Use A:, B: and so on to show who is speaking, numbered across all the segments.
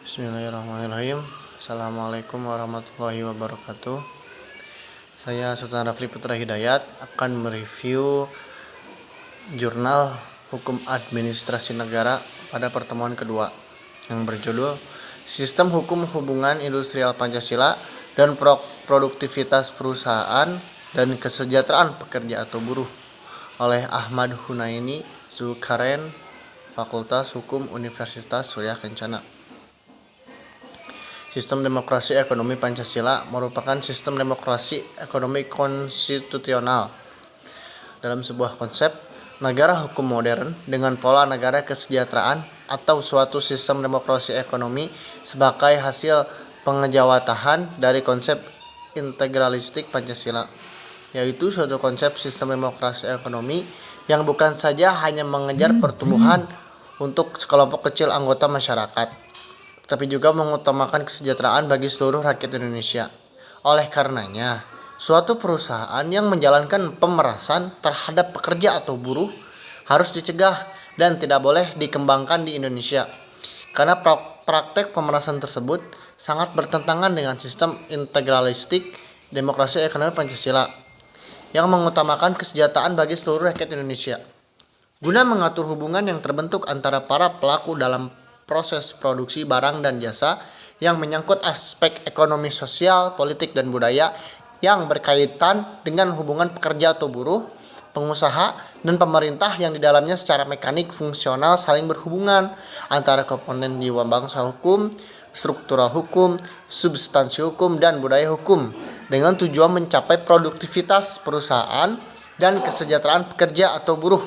A: Bismillahirrahmanirrahim. Assalamualaikum warahmatullahi wabarakatuh. Saya Sultan Rafli Putra Hidayat akan mereview jurnal Hukum Administrasi Negara pada pertemuan kedua yang berjudul Sistem Hukum Hubungan Industrial Pancasila dan Produktivitas Perusahaan dan Kesejahteraan Pekerja atau Buruh oleh Ahmad Hunaini Zulkarnain, Fakultas Hukum Universitas Surya Kencana. Sistem demokrasi ekonomi Pancasila merupakan sistem demokrasi ekonomi konstitusional dalam sebuah konsep negara hukum modern dengan pola negara kesejahteraan atau suatu sistem demokrasi ekonomi sebagai hasil pengejawatahan dari konsep integralistik Pancasila, yaitu suatu konsep sistem demokrasi ekonomi yang bukan saja hanya mengejar pertumbuhan untuk sekelompok kecil anggota masyarakat, tapi juga mengutamakan kesejahteraan bagi seluruh rakyat Indonesia. Oleh karenanya, suatu perusahaan yang menjalankan pemerasan terhadap pekerja atau buruh harus dicegah dan tidak boleh dikembangkan di Indonesia, karena praktek pemerasan tersebut sangat bertentangan dengan sistem integralistik demokrasi ekonomi Pancasila yang mengutamakan kesejahteraan bagi seluruh rakyat Indonesia. Guna mengatur hubungan yang terbentuk antara para pelaku dalam proses produksi barang dan jasa yang menyangkut aspek ekonomi, sosial, politik, dan budaya yang berkaitan dengan hubungan pekerja atau buruh, pengusaha, dan pemerintah yang di dalamnya secara mekanik fungsional saling berhubungan antara komponen jiwa bangsa hukum, struktural hukum, substansi hukum, dan budaya hukum dengan tujuan mencapai produktivitas perusahaan dan kesejahteraan pekerja atau buruh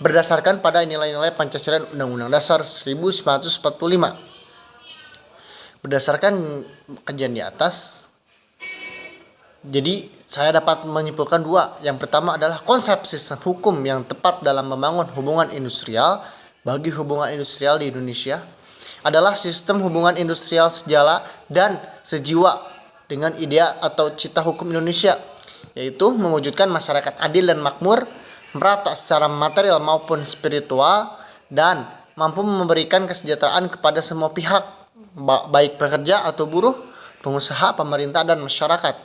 A: berdasarkan pada nilai-nilai Pancasila dan Undang-Undang Dasar 1945. Berdasarkan kajian di atas, jadi saya dapat menyimpulkan dua. Yang pertama adalah konsep sistem hukum yang tepat dalam membangun hubungan industrial bagi hubungan industrial di Indonesia adalah sistem hubungan industrial sejala dan sejiwa dengan idea atau cita hukum Indonesia, yaitu mewujudkan masyarakat adil dan makmur, merata secara material maupun spiritual, dan mampu memberikan kesejahteraan kepada semua pihak, baik pekerja atau buruh, pengusaha, pemerintah, dan masyarakat.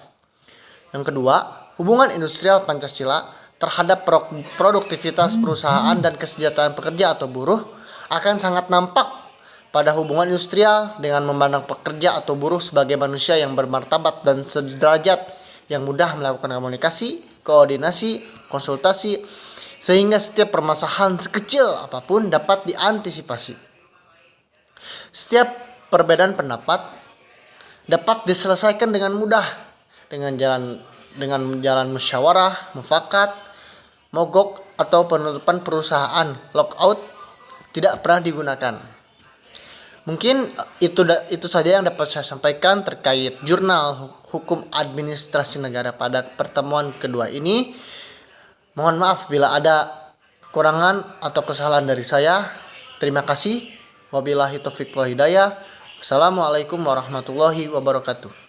A: Yang kedua, hubungan industrial Pancasila terhadap produktivitas perusahaan dan kesejahteraan pekerja atau buruh akan sangat nampak pada hubungan industrial dengan memandang pekerja atau buruh sebagai manusia yang bermartabat dan sederajat yang mudah melakukan komunikasi, koordinasi, konsultasi, sehingga setiap permasalahan sekecil apapun dapat diantisipasi. Setiap perbedaan pendapat dapat diselesaikan dengan mudah dengan jalan musyawarah, mufakat, mogok, atau penutupan perusahaan, lockout tidak pernah digunakan. Mungkin itu saja yang dapat saya sampaikan terkait jurnal Hukum Administrasi Negara pada pertemuan kedua ini. Mohon maaf bila ada kekurangan atau kesalahan dari saya. Terima kasih. Wabillahi taufiq wal hidayah. Wassalamualaikum warahmatullahi wabarakatuh.